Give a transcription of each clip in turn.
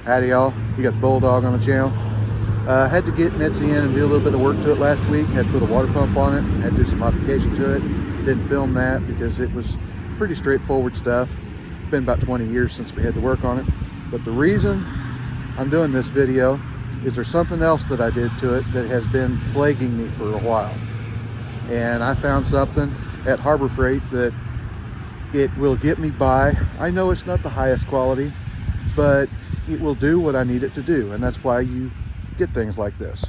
Howdy y'all, you got the Bulldog on the channel. Had to get Mitzy in and do a little bit of work to it last week. Had to put a water pump on it, had to do some modification to it. Didn't film that because it was pretty straightforward stuff. It's been about 20 years since we had to work on it. But the reason I'm doing this video is there's something else that I did to it that has been plaguing me for a while. And I found something at Harbor Freight that it will get me by. I know it's not the highest quality, but it will do what I need it to do, and that's why you get things like this.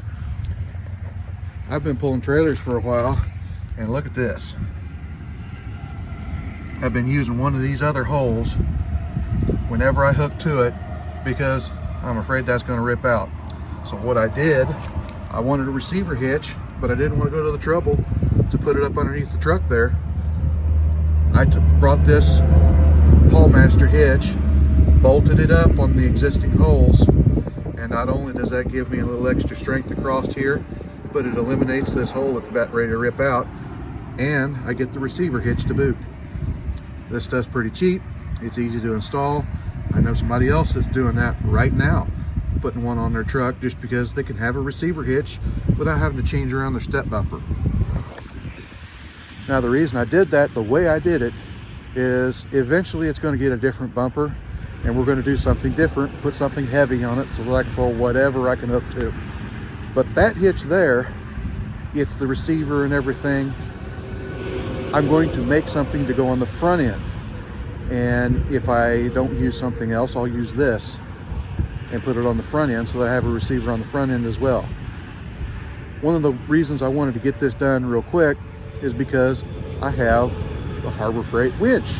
I've been pulling trailers for a while, and look at this. I've been using one of these other holes whenever I hook to it because I'm afraid that's going to rip out. So what I did, I wanted a receiver hitch, but I didn't want to go to the trouble to put it up underneath the truck there. I brought this Hallmaster hitch, bolted it up on the existing holes, and not only does that give me a little extra strength across here, but it eliminates this hole that's about ready to rip out, and I get the receiver hitch to boot. This stuff's pretty cheap, it's easy to install. I know somebody else that's doing that right now, putting one on their truck just because they can have a receiver hitch without having to change around their step bumper. Now the reason I did that the way I did it is eventually it's going to get a different bumper, and we're going to do something different, put something heavy on it so that I can pull whatever I can hook to. But that hitch there, it's the receiver and everything. I'm going to make something to go on the front end, and if I don't use something else, I'll use this and put it on the front end so that I have a receiver on the front end as well. One of the reasons I wanted to get this done real quick is because I have the Harbor Freight winch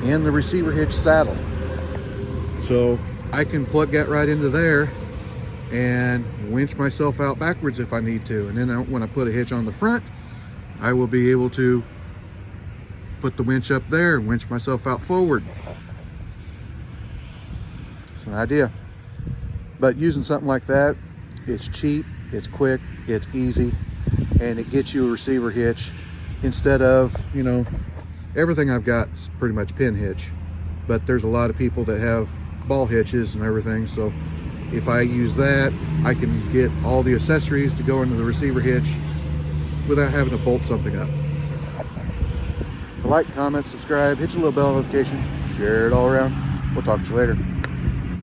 and the receiver hitch saddle. So I can plug that right into there and winch myself out backwards if I need to. And then when I put a hitch on the front, I will be able to put the winch up there and winch myself out forward. It's an idea. But using something like that, it's cheap, it's quick, it's easy, and it gets you a receiver hitch instead of, you know, everything I've got is pretty much pin hitch, but there's a lot of people that have ball hitches and everything. So if I use that, I can get all the accessories to go into the receiver hitch without having to bolt something up. Like, comment, subscribe, hit your little bell notification, share it all around. We'll talk to you later.